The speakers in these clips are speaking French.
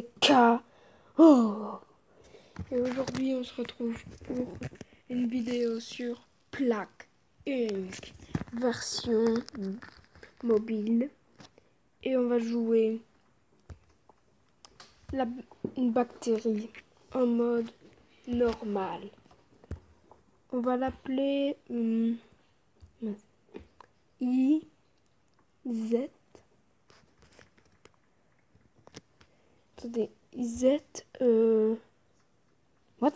c'est K. Oh. Et aujourd'hui, on se retrouve pour une vidéo sur Plague Inc. version mobile. Et on va jouer une bactérie en mode normal. On va l'appeler IZ. Attendez, IZ. What?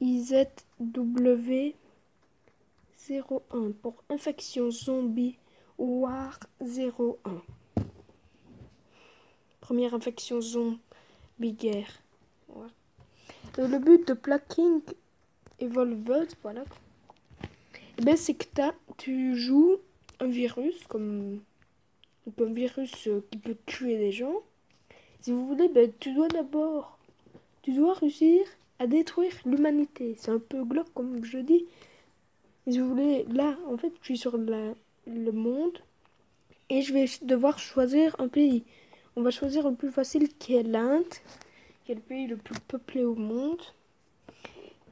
IZW01 pour infection zombie War 01. Première infection zombie guerre. Ouais. Le but de Plague Evolved, voilà. Et ben c'est que tu joues un virus comme un virus qui peut tuer des gens. Si vous voulez, ben tu dois réussir à détruire l'humanité. C'est un peu glauque comme je dis. Et si vous voulez, là, en fait, je suis sur le monde et je vais devoir choisir un pays. On va choisir le plus facile qui est l'Inde, qui est le pays le plus peuplé au monde.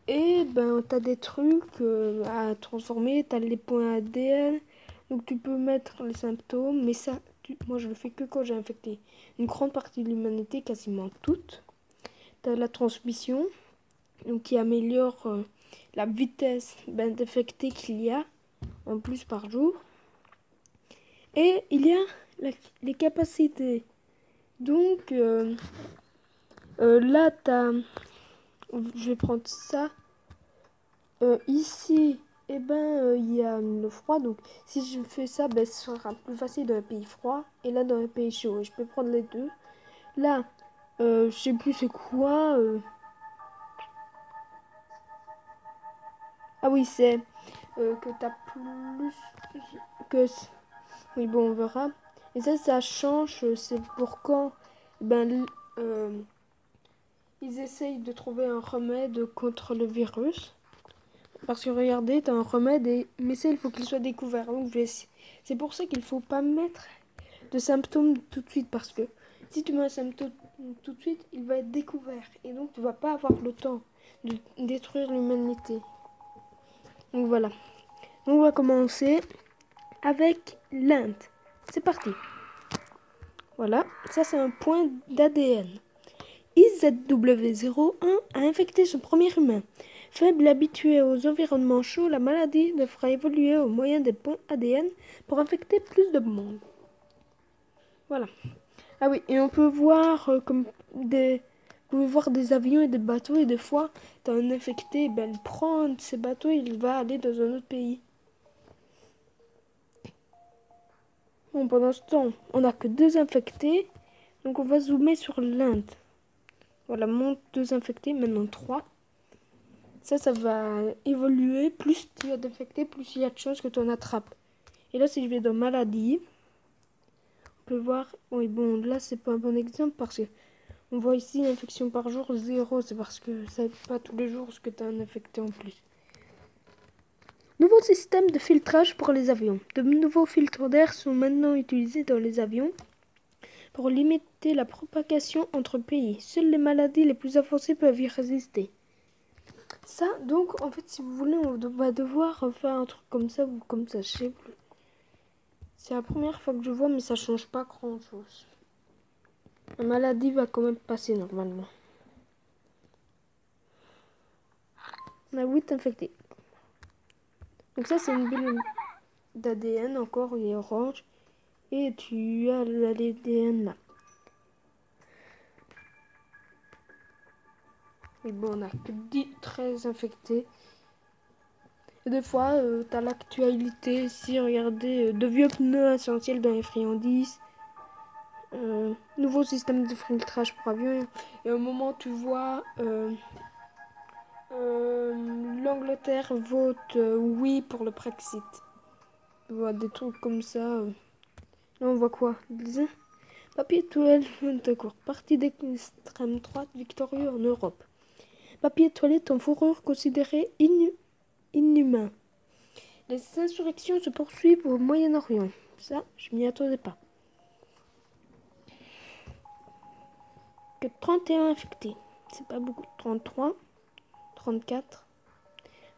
Et ben, t'as des trucs à transformer, t'as les points ADN, donc tu peux mettre les symptômes, mais ça, moi je le fais que quand j'ai infecté une grande partie de l'humanité, quasiment toute. T'as la transmission, donc qui améliore la vitesse d'infecter qu'il y a en plus par jour. Et il y a les capacités. Donc là, je vais prendre ça. Ici, il y a le froid. Donc si je fais ça, ce sera plus facile dans un pays froid. Et là, dans un pays chaud. Je peux prendre les deux. Là, je sais plus c'est quoi. Ah oui, c'est que t'as plus que... Oui, bon, on verra. Et ça change. C'est pour quand ils essayent de trouver un remède contre le virus. Parce que regardez, t'as un remède, mais ça, il faut qu'il soit découvert. Donc, c'est pour ça qu'il faut pas mettre de symptômes tout de suite. Parce que si tu mets un symptôme tout de suite, il va être découvert. Et donc, tu vas pas avoir le temps de détruire l'humanité. Donc, voilà. Donc, on va commencer avec l'Inde. C'est parti. Voilà, ça c'est un point d'ADN. IZW01 a infecté son premier humain. Faible et habitué aux environnements chauds, la maladie devra évoluer au moyen des points ADN pour infecter plus de monde. Voilà. Ah oui, et on peut voir vous pouvez voir des avions et des bateaux, et des fois, t'as un infecté, il prend ces bateaux et il va aller dans un autre pays. Bon, pendant ce temps, on n'a que 2 infectés, donc on va zoomer sur l'Inde. Voilà, monte 2 infectés, maintenant 3. Ça va évoluer. Plus tu as d'infectés, plus il y a de chances que tu en attrapes. Et là, si je vais dans maladie, on peut voir... Oui, bon, là, c'est pas un bon exemple parce que on voit ici infection par jour 0. C'est parce que ça n'est pas tous les jours ce que tu as un infecté en plus. Nouveau système de filtrage pour les avions. De nouveaux filtres d'air sont maintenant utilisés dans les avions pour limiter la propagation entre pays. Seules les maladies les plus avancées peuvent y résister. Ça, donc, en fait, si vous voulez, on va devoir faire un truc comme ça ou comme ça, je sais plus. C'est la première fois que je vois, mais ça change pas grand-chose. La maladie va quand même passer normalement. On a 8 infectés. Donc ça, c'est une bulle d'ADN, encore, il est orange. Et tu as l'ADN là. Et bon, on a que 13 infectés. Et des fois, t'as l'actualité ici, regardez, de vieux pneus essentiels dans les friandises. Nouveau système de filtrage pour avions. Et au moment tu vois l'Angleterre vote oui pour le Brexit. Tu vois des trucs comme ça. Là on voit quoi? Papier toilette, d'accord. Parti d'extrême droite victorieux en Europe. Papier toilette en fourrure considéré inhumain. Les insurrections se poursuivent au Moyen-Orient. Ça, je m'y attendais pas. que 31 infectés. C'est pas beaucoup. 33, 34.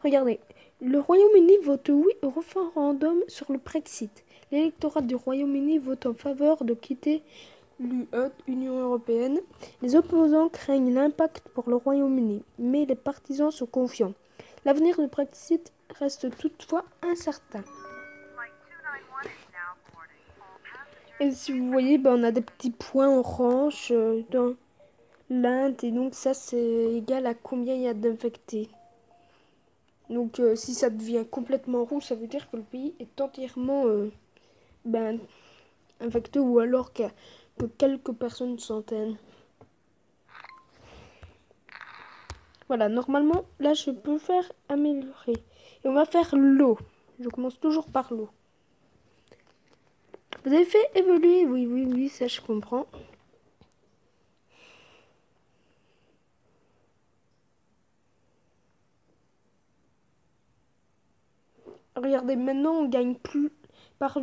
Regardez, le Royaume-Uni vote oui au référendum sur le Brexit. L'électorat du Royaume-Uni vote en faveur de quitter l'UE, Union européenne. Les opposants craignent l'impact pour le Royaume-Uni, mais les partisans sont confiants. L'avenir du Brexit reste toutefois incertain. Et si vous voyez, on a des petits points orange dans l'Inde, et donc ça c'est égal à combien il y a d'infectés. Donc si ça devient complètement rouge, ça veut dire que le pays est entièrement infecté, ou alors que quelques personnes, centaines. Voilà, normalement, là je peux faire améliorer. Et on va faire l'eau. Je commence toujours par l'eau. Vous avez fait évoluer? Oui, ça je comprends. Regardez, maintenant on gagne plus. Par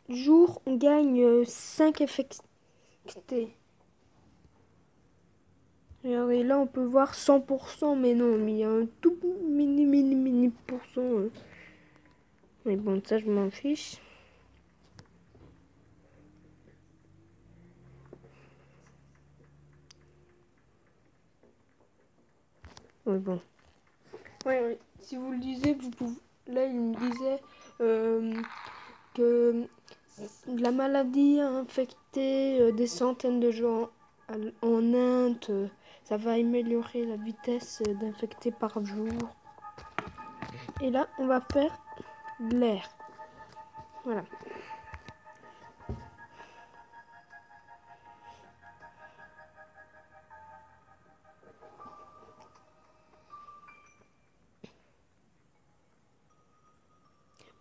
jour, on gagne 5 infectés. Regardez, là on peut voir 100%, mais non, mais il y a un tout mini pourcent. Mais bon, ça je m'en fiche. Oui, bon. Oui. Si vous le lisez, vous pouvez. Là, il me disait que la maladie a infecté des centaines de gens en Inde. Ça va améliorer la vitesse d'infectés par jour. Et là, on va faire de l'air. Voilà.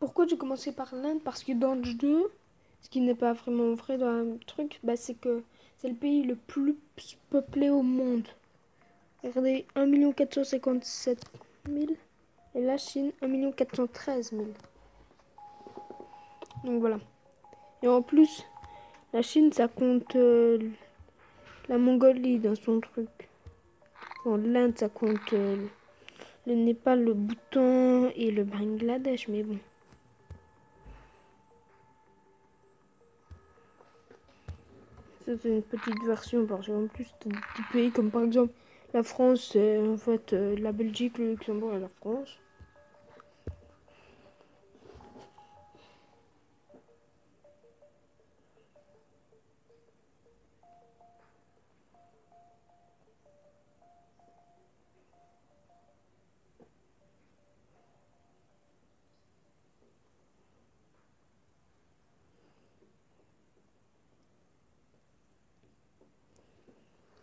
Pourquoi j'ai commencé par l'Inde? Parce que dans le jeu, ce qui n'est pas vraiment vrai dans le truc, c'est que c'est le pays le plus peuplé au monde. Regardez, 1 457 000. Et la Chine, 1 413 000. Donc voilà. Et en plus, la Chine, ça compte la Mongolie dans son truc. Bon, l'Inde, ça compte le Népal, le Bhoutan et le Bangladesh, mais bon. Ça, c'est une petite version, parce qu'en plus, t'as des petits pays comme par exemple la France, c'est en fait la Belgique, le Luxembourg et la France.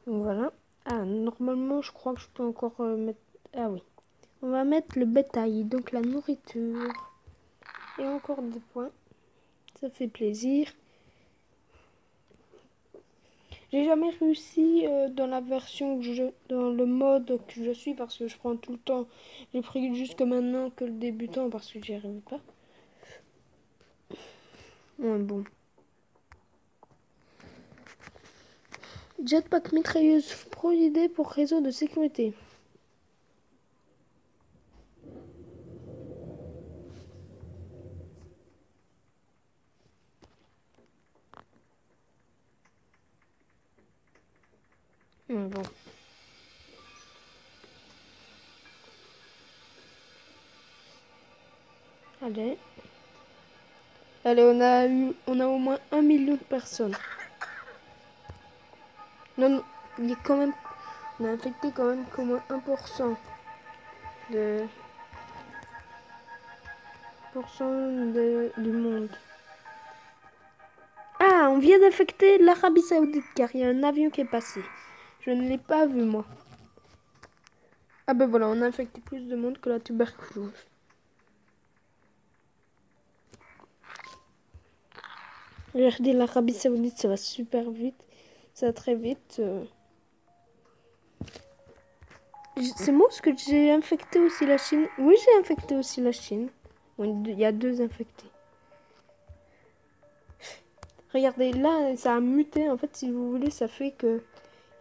Donc voilà. Ah, normalement, je crois que je peux encore mettre... Ah oui. On va mettre le bétail, donc la nourriture. Et encore des points. Ça fait plaisir. J'ai jamais réussi dans la version dans le mode que je suis, parce que je prends tout le temps. J'ai pris jusque maintenant que le débutant parce que j'y arrive pas. Ouais, bon. Jetpack mitrailleuse, pro idée pour réseau de sécurité. Ouais, bon. Allez. Allez, on a au moins 1 million de personnes. Non, il est quand même, on a infecté quand même qu'au moins 1% du monde. Ah, on vient d'infecter l'Arabie Saoudite car il y a un avion qui est passé. Je ne l'ai pas vu, moi. Ah ben voilà, on a infecté plus de monde que la tuberculose. Regardez, l'Arabie Saoudite, ça va super vite. Ça va très vite. C'est moi parce que j'ai infecté aussi la Chine. Oui, j'ai infecté aussi la Chine. Bon, il y a 2 infectés. Regardez, là, ça a muté. En fait, si vous voulez, ça fait que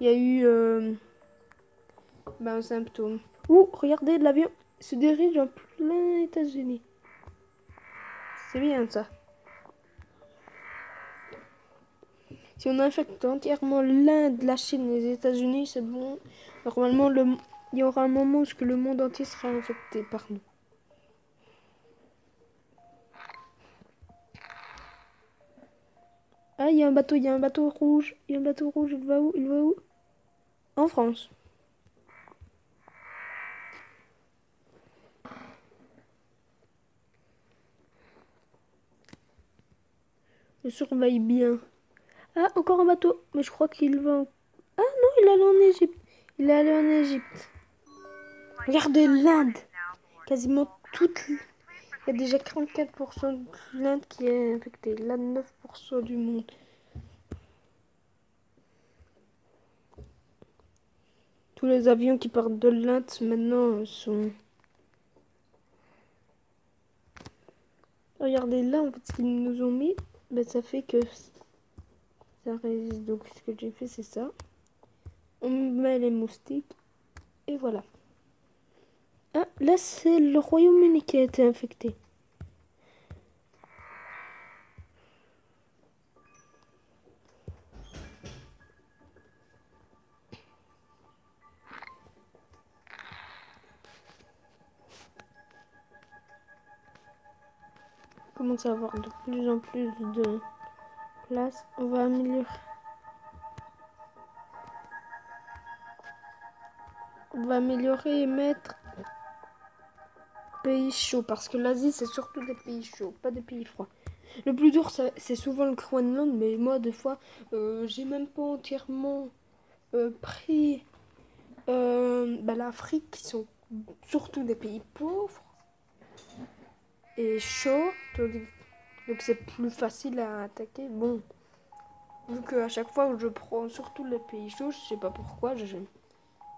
il y a eu un symptôme. Ouh, regardez, l'avion se dirige en plein États-Unis. C'est bien ça. Si on infecte entièrement l'Inde, la Chine et les États-Unis, c'est bon. Normalement, il y aura un moment où le monde entier sera infecté par nous. Ah, il y a un bateau rouge. Il y a un bateau rouge, il va où? Il va où? En France. Je surveille bien. Ah, encore un bateau. Mais je crois qu'il va... Ah non, il est allé en Égypte. Il est allé en Égypte. Regardez l'Inde. Quasiment toute... Il y a déjà 44% de l'Inde qui est infectée. L'Inde, 9% du monde. Tous les avions qui partent de l'Inde maintenant sont... Regardez là, en fait, ce qu'ils nous ont mis, ben, ça fait que ça résiste. Donc, ce que j'ai fait, c'est ça. On met les moustiques. Et voilà. Ah, là, c'est le Royaume-Uni qui a été infecté. On commence à avoir de plus en plus de place. On va améliorer. On va améliorer et mettre pays chauds. Parce que l'Asie, c'est surtout des pays chauds, pas des pays froids. Le plus dur, c'est souvent le Groenland. Mais moi, des fois, j'ai même pas entièrement pris l'Afrique, qui sont surtout des pays pauvres et chauds. Donc c'est plus facile à attaquer. Bon, vu qu'à chaque fois je prends surtout les pays chauds, je sais pas pourquoi, j'aime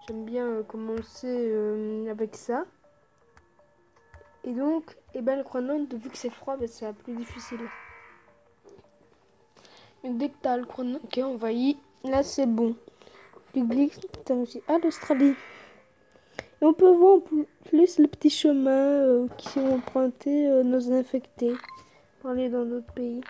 bien commencer avec ça. Et donc, le Groenland, vu que c'est froid, c'est plus difficile. Mais dès que t'as le Groenland qui est envahi, là c'est bon. Tu glisses, t'as aussi l'Australie. Et on peut voir en plus les petits chemins qui sont empruntés nos infectés pour aller dans d'autres pays.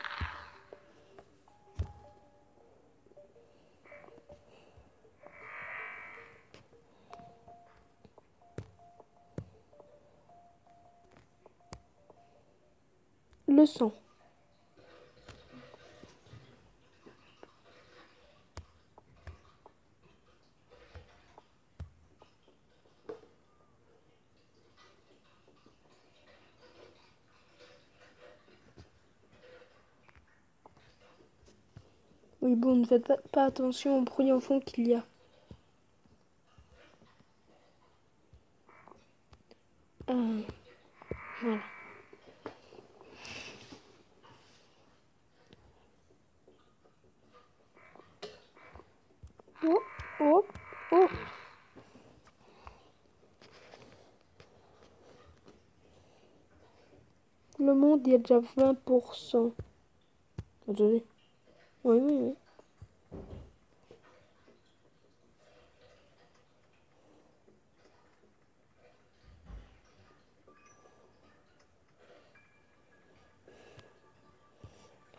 Le sang. Oui, bon, ne faites pas attention au bruit en fond qu'il y a. Voilà. Oh, oh, oh. Le monde, il y a déjà 20%. Attendez. Oui, oui, oui.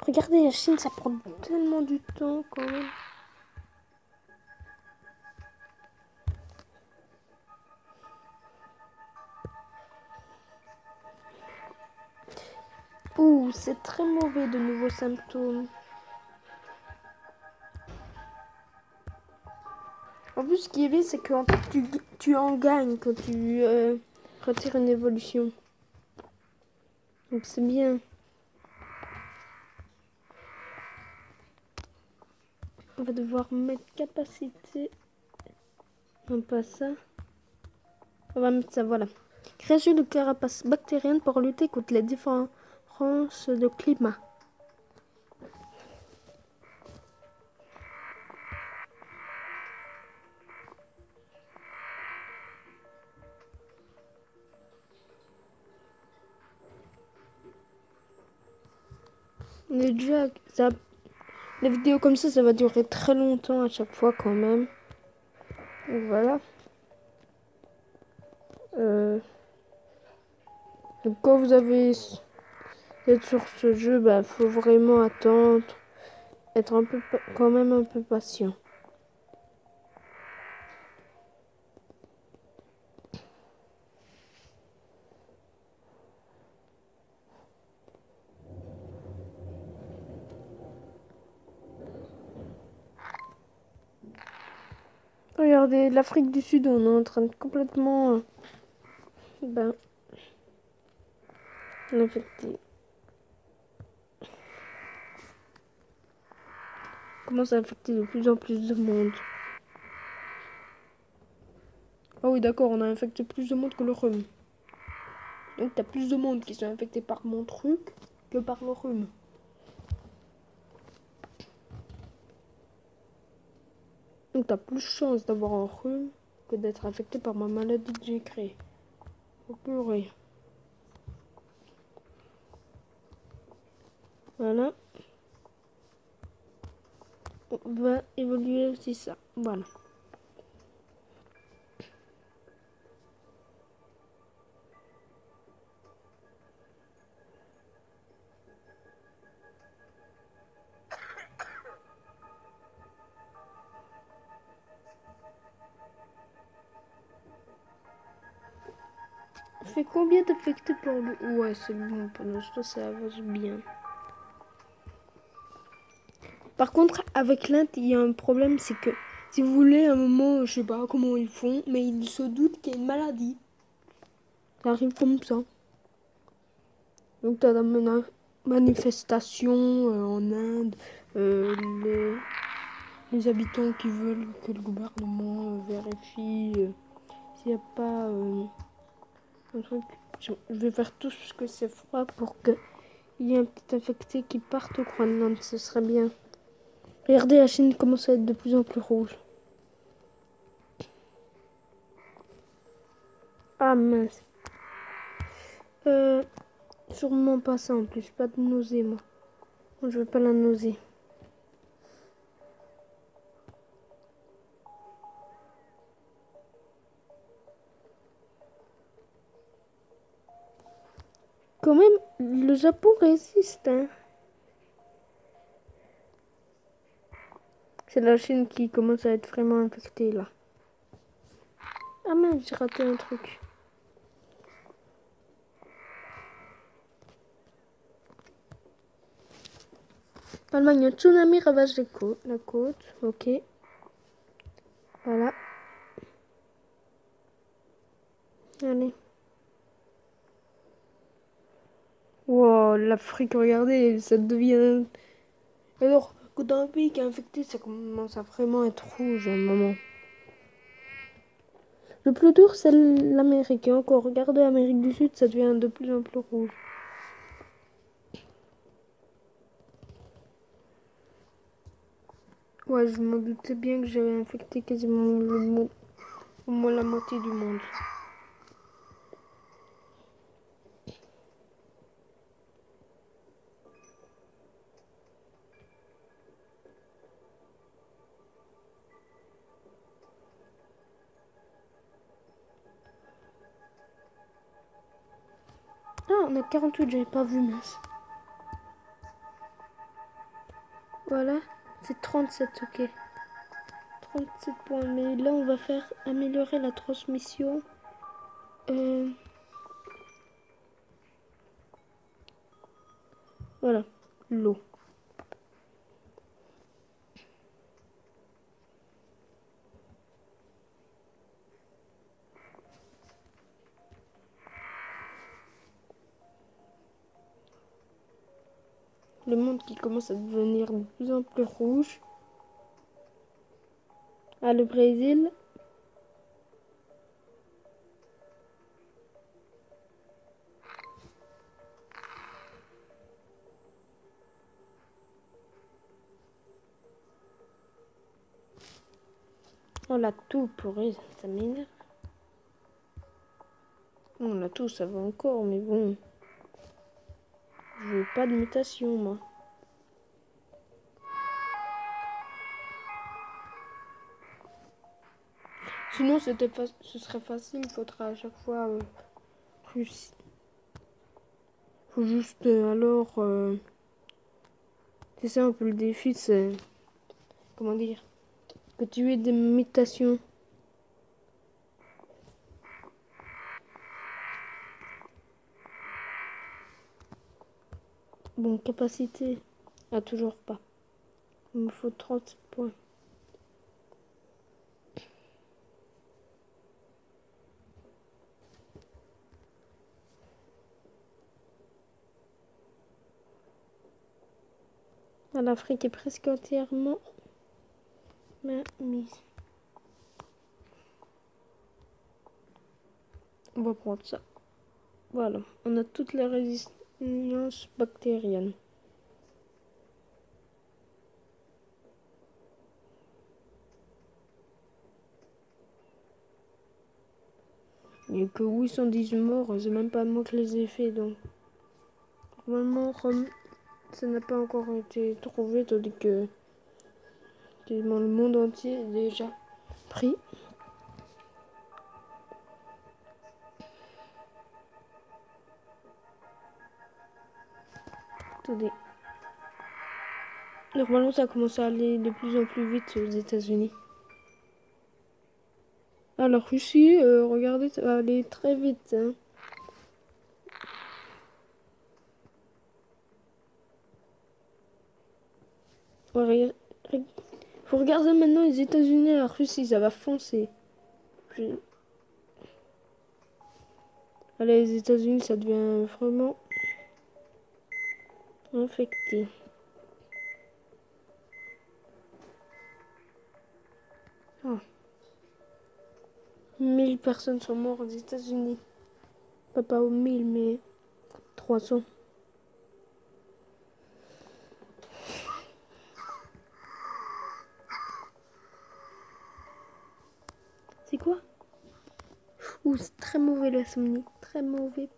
Regardez, la Chine, ça prend tellement du temps quand même. Ouh, c'est très mauvais de nouveaux symptômes. En plus, ce qui est bien, c'est que en fait, tu en gagnes quand tu retires une évolution. Donc c'est bien. On va devoir mettre capacité. Non, pas ça. On va mettre ça, voilà. Création de carapaces bactériennes pour lutter contre les différences de climat. Mais déjà, les vidéos comme ça va durer très longtemps à chaque fois quand même. Voilà. Donc quand vous êtes sur ce jeu, bah faut vraiment attendre, être quand même un peu patient. Regardez, l'Afrique du Sud, on est en train de complètement l'infecter. Commence à infecter de plus en plus de monde. Ah oui, d'accord, on a infecté plus de monde que le rhume. Donc t'as plus de monde qui sont infectés par mon truc que par le rhume. Donc t'as plus de chance d'avoir un rhume que d'être infecté par ma maladie que j'ai créée. Au purée. Voilà. On va évoluer aussi ça. Voilà. On fait combien d'infectés par le... Ouais, c'est bon, pour l'instant ça avance bien. Par contre, avec l'Inde, il y a un problème, c'est que si vous voulez, à un moment, je sais pas comment ils font, mais ils se doutent qu'il y a une maladie. Ça arrive comme ça. Donc t'as la manifestation en Inde, les habitants qui veulent que le gouvernement vérifie s'il n'y a pas un truc. Je vais faire tout ce que c'est froid pour qu'il y ait un petit infecté qui parte au Groenland, ce serait bien. Regardez, la Chine commence à être de plus en plus rouge. Ah mince. Sûrement pas ça en plus, pas de nausée moi. Moi je veux pas la nausée. Quand même, le Japon résiste, hein. C'est la Chine qui commence à être vraiment infectée là. Ah mince, j'ai raté un truc. Allemagne, un tsunami ravage la côte. Ok. Voilà. Allez. Wow, l'Afrique, regardez, ça devient... Alors, quand un pays qui est infecté, ça commence à vraiment être rouge à un moment. Le plus dur, c'est l'Amérique. Et encore, regardez l'Amérique du Sud, ça devient de plus en plus rouge. Ouais, je m'en doutais bien que j'avais infecté quasiment au moins la moitié du monde. Ah, on a 48, j'avais pas vu, mince. Voilà, c'est 37, ok. 37 points, mais là on va faire améliorer la transmission. Voilà, l'eau. Le monde qui commence à devenir de plus en plus rouge. Ah, le Brésil. On l'a tout pourri, ça m'énerve. On l'a tout, ça va encore, mais bon. Je veux pas de mutation, moi. Sinon, ce serait facile. Il faudra à chaque fois Russie. Faut juste c'est ça un peu le défi, c'est comment dire, que tu aies des mutations. Bon, capacité, ah toujours pas. Il me faut 30 points. Ah, l'Afrique est presque entièrement mise. On va prendre ça. Voilà, on a toutes les résistances bactériennes. Il n'y a que 810 morts, c'est même pas moi qui les ai fait, donc normalement ça n'a pas encore été trouvé, tandis que quasiment le monde entier est déjà pris. Attendez. Normalement ça commence à aller de plus en plus vite aux États-Unis. Alors Russie, regardez, ça va aller très vite. Hein. Faut regarder maintenant les États-Unis et la Russie, ça va foncer. Allez, les États-Unis, ça devient vraiment infecté. Oh. 1000 personnes sont mortes aux États-Unis. Pas aux 1000, mais 300. C'est quoi? Ouh, c'est très mauvais l'insomnie. Très mauvais.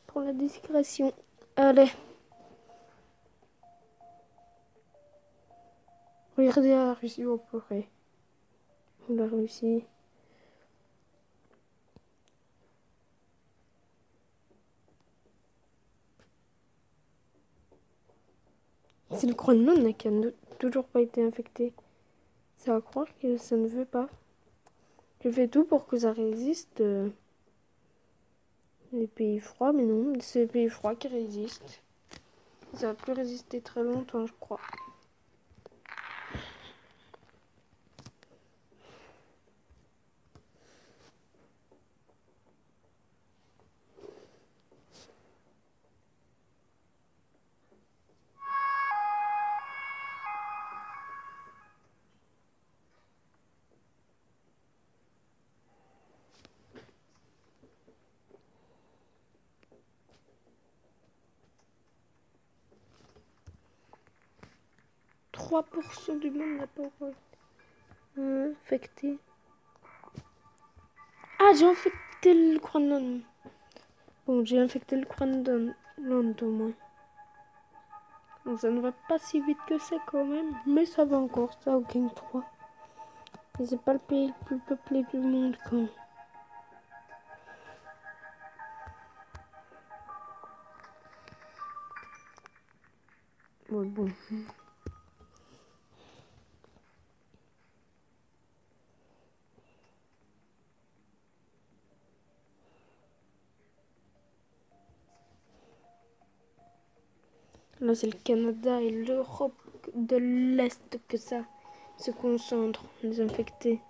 Pour la discrétion. Allez. Regardez la Russie au pourrait. La Russie. C'est le Groenland qui n'a toujours pas été infecté. Ça va croire que ça ne veut pas. Je fais tout pour que ça résiste. Les pays froids, mais non, c'est les pays froids qui résistent. Ça va plus résister très longtemps, je crois. « 3% du monde n'a pas encore infecté. Ah, j'ai infecté le Groenland. Bon, j'ai infecté le Groenland au moins. Bon, ça ne va pas si vite que ça quand même, mais ça va encore, ça au Game 3. Et c'est pas le pays le plus peuplé du monde quand même. Ouais, bon. Là, c'est le Canada et l'Europe de l'Est que ça se concentre, les infectés.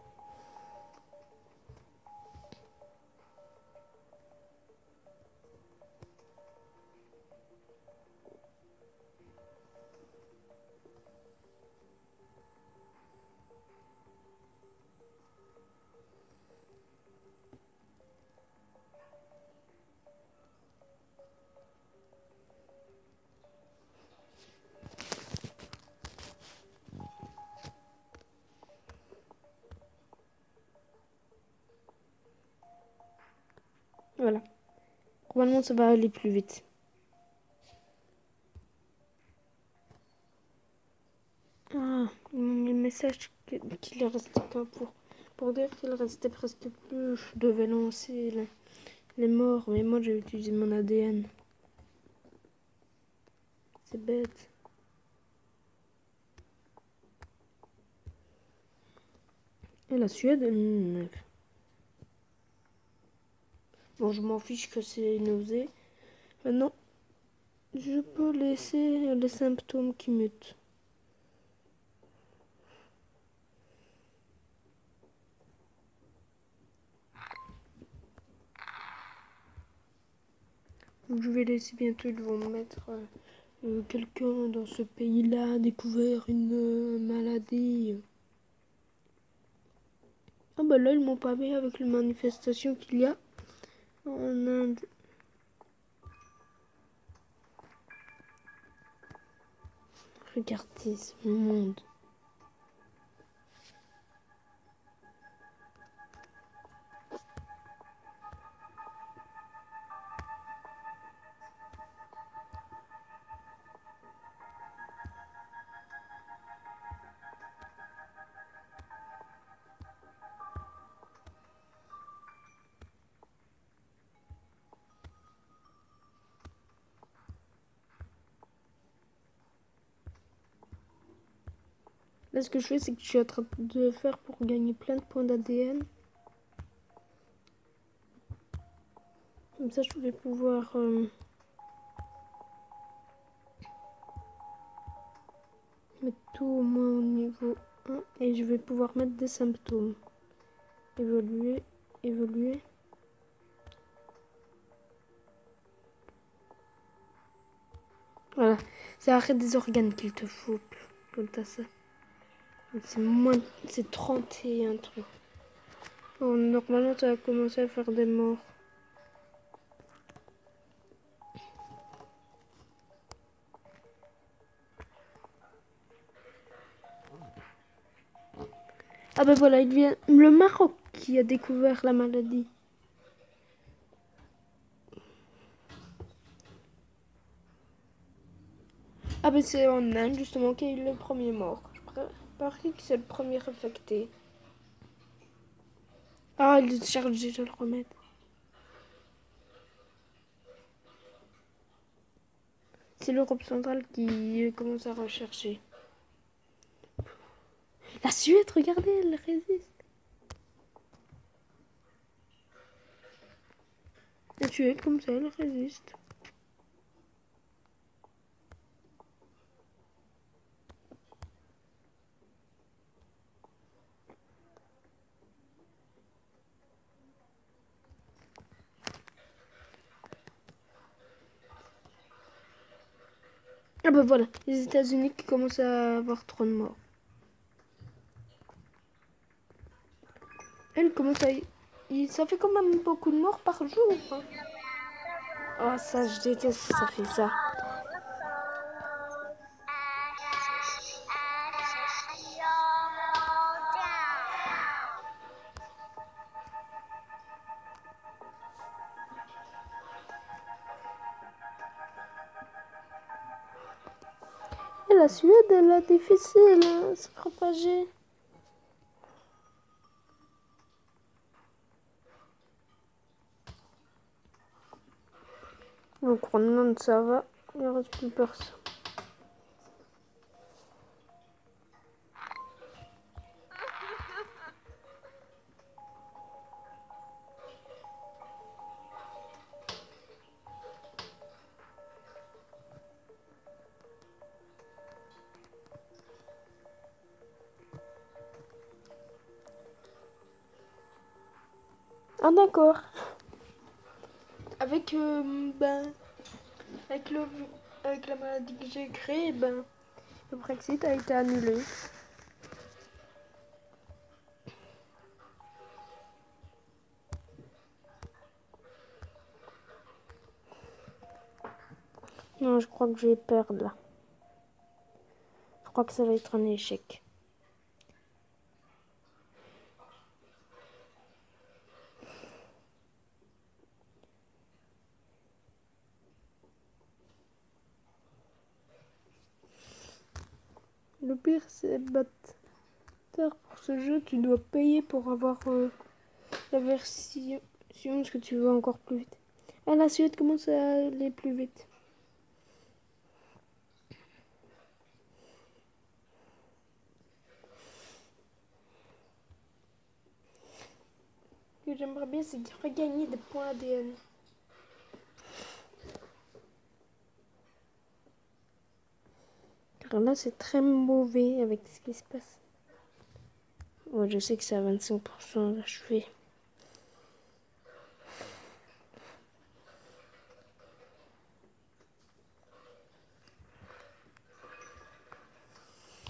Voilà. Normalement, ça va aller plus vite. Ah, le message qu'il est resté qu'un pour Pour dire qu'il restait presque plus, je devais lancer les morts, mais moi j'ai utilisé mon ADN. C'est bête. Et la Suède, 9. Bon, je m'en fiche que c'est nausée. Maintenant, je peux laisser les symptômes qui mutent. Je vais laisser bientôt, ils vont mettre quelqu'un dans ce pays-là a découvert une maladie. Ah bah là, ils m'ont pas mis avec les manifestations qu'il y a en Inde. Regardez ce monde. Là, ce que je fais, c'est que je suis en train de faire pour gagner plein de points d'ADN. Comme ça, je vais pouvoir mettre tout au moins au niveau 1. Et je vais pouvoir mettre des symptômes. Évoluer, évoluer. Voilà. C'est arrêt des organes qu'il te faut. Comme ça. C'est 31 trucs. Bon, normalement, ça va commencer à faire des morts. Ah ben voilà, il vient le Maroc qui a découvert la maladie. Ah ben c'est en Inde justement qu'il y a eu le premier mort. Je parie que c'est le premier affecté. Ah, il est chargé, je vais le remettre. C'est l'Europe centrale qui commence à rechercher. La Suède, regardez, elle résiste. La Suède, comme ça, elle résiste. Ah ben voilà, les États-Unis qui commencent à avoir trop de morts. Elle commence à... Ça fait quand même beaucoup de morts par jour. Hein. Oh ça, je déteste que ça fait ça. Et la Suède, elle a difficile à se propager. Donc Groenland, ça va. Il ne reste plus personne. Ah d'accord. Avec avec avec la maladie que j'ai créée, le Brexit a été annulé. Non, je crois que je vais perdre là. Je crois que ça va être un échec. Le pire, c'est battre. Pour ce jeu, tu dois payer pour avoir la version que tu veux encore plus vite. Ah, la suite commence à aller plus vite. Ce que j'aimerais bien, c'est regagner des points ADN. Car là, c'est très mauvais avec ce qui se passe. Ouais, je sais que c'est à 25% d'achevé.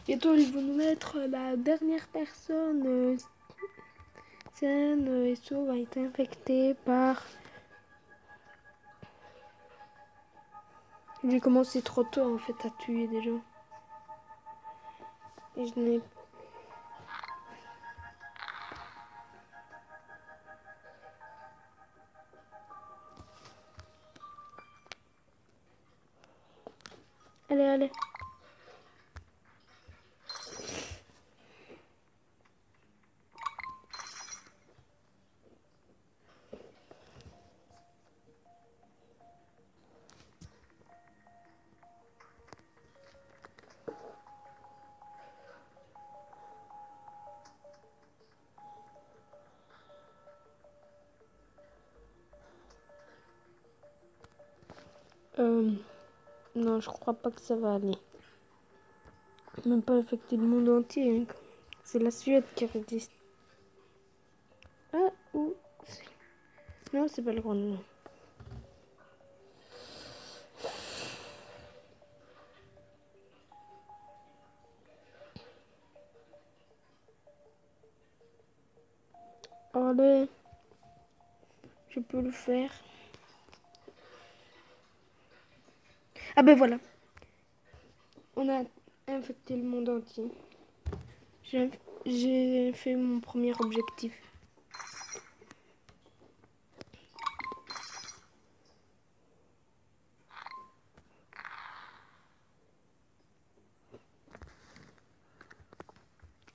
Bientôt, ils vont nous mettre la dernière personne. Scène et Esso a été infecté par... J'ai commencé trop tôt en fait à tuer des gens. Et je n'ai... Allez, allez. Non, je crois pas que ça va aller. Même pas affecter le monde entier. Hein. C'est la Suède qui résiste. Ah, ou... Non, c'est pas le Groenland. Allez. Je peux le faire. Ah ben voilà. On a infecté le monde entier. J'ai fait mon premier objectif.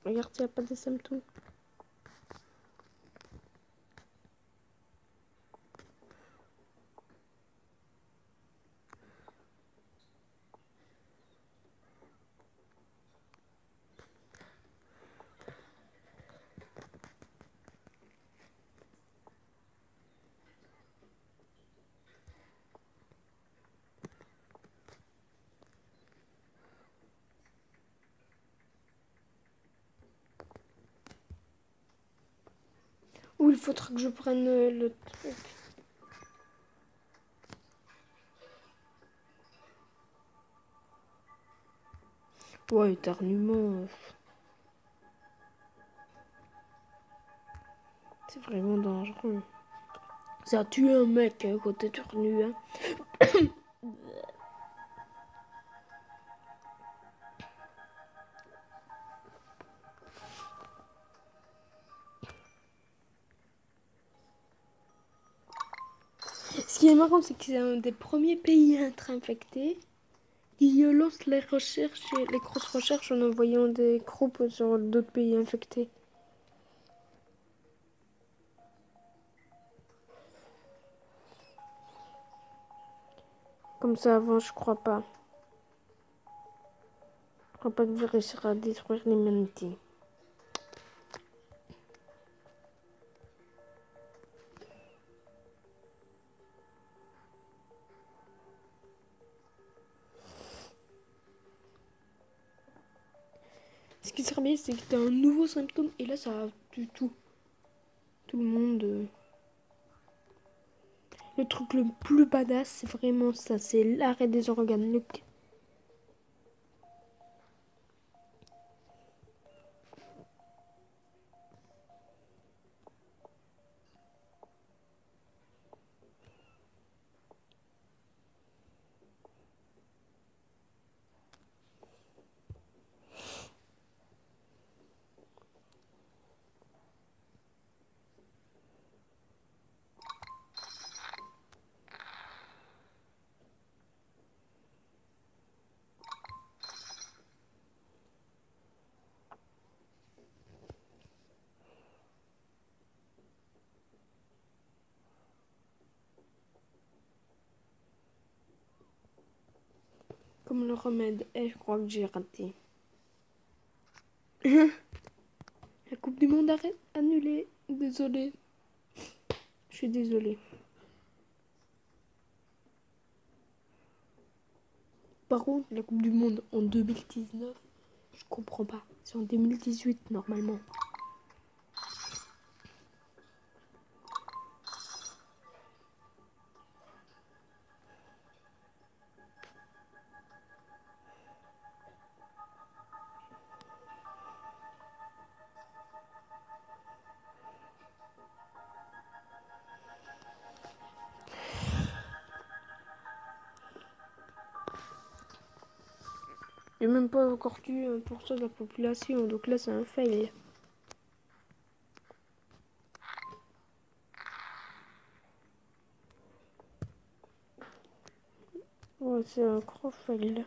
Regarde, il n'y a pas de symptômes. Ou il faudra que je prenne le truc. Ouais, éternuement. C'est vraiment dangereux. Ça a tué un mec quand t'éternues. Hein. Ce qui est marrant, c'est que c'est un des premiers pays à être infecté. Ils lancent les recherches, les grosses recherches en envoyant des groupes sur d'autres pays infectés. Comme ça, avant, je crois pas. Je crois pas que je réussira à détruire l'humanité. Ce qui serait bien, c'est que t'as un nouveau symptôme et là, ça tue tout. Tout le monde. Le truc le plus badass, c'est vraiment ça. C'est l'arrêt des organes. comme le remède. Et je crois que j'ai raté. La Coupe du Monde annulée. Désolée. Je suis désolée. Par contre, la Coupe du Monde en 2019, je comprends pas. C'est en 2018 normalement. J'ai même pas encore tué 1% de la population, donc là c'est un fail. Ouais, c'est un gros fail.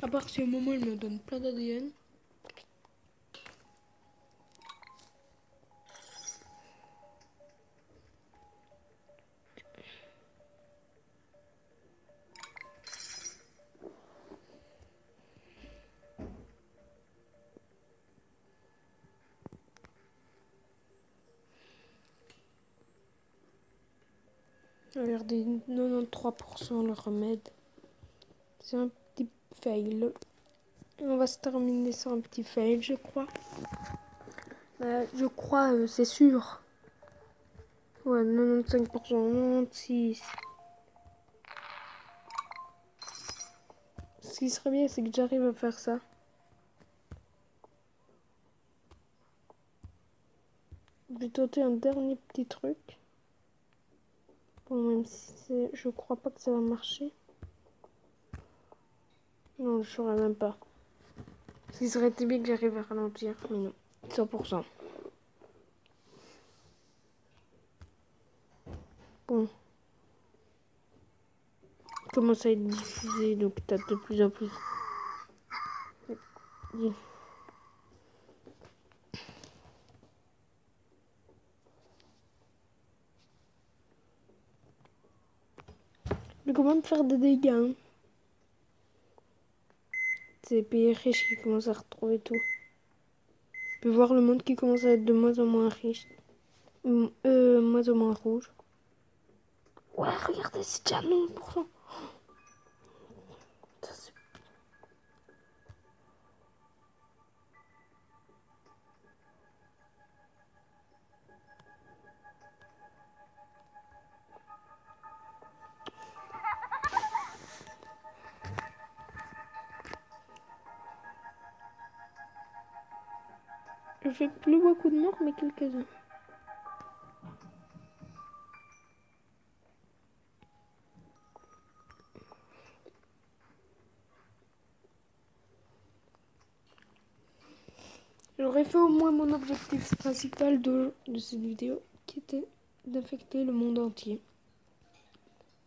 À part si au moment il me donne plein d'ADN. Regardez, 93% le remède. C'est un petit fail. On va se terminer sur un petit fail, je crois. Je crois, c'est sûr. Ouais, 95%, 96%. Ce qui serait bien, c'est que j'arrive à faire ça. Je vais tenter un dernier petit truc. Bon, même si je crois pas que ça va marcher. Non, je saurais même pas. Ce qui serait bien que j'arrive à ralentir, mais non. 100%. Bon. Commence à être diffusé, donc t'as de plus en plus. Mais comment me faire des dégâts, hein. C'est les pays riches qui commencent à retrouver tout. Je peux voir le monde qui commence à être de moins en moins riche. Moins en moins rouge. Ouais, regardez, c'est déjà 90%. Je fais plus beaucoup de morts, mais quelques-uns. J'aurais fait au moins mon objectif principal de cette vidéo, qui était d'infecter le monde entier.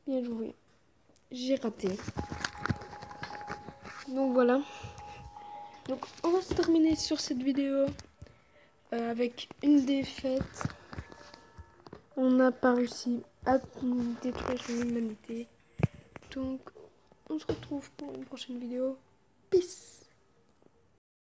Bien joué. J'ai raté. Donc voilà. Donc on va se terminer sur cette vidéo avec une défaite. On n'a pas réussi à détruire l'humanité. Donc on se retrouve pour une prochaine vidéo. Peace.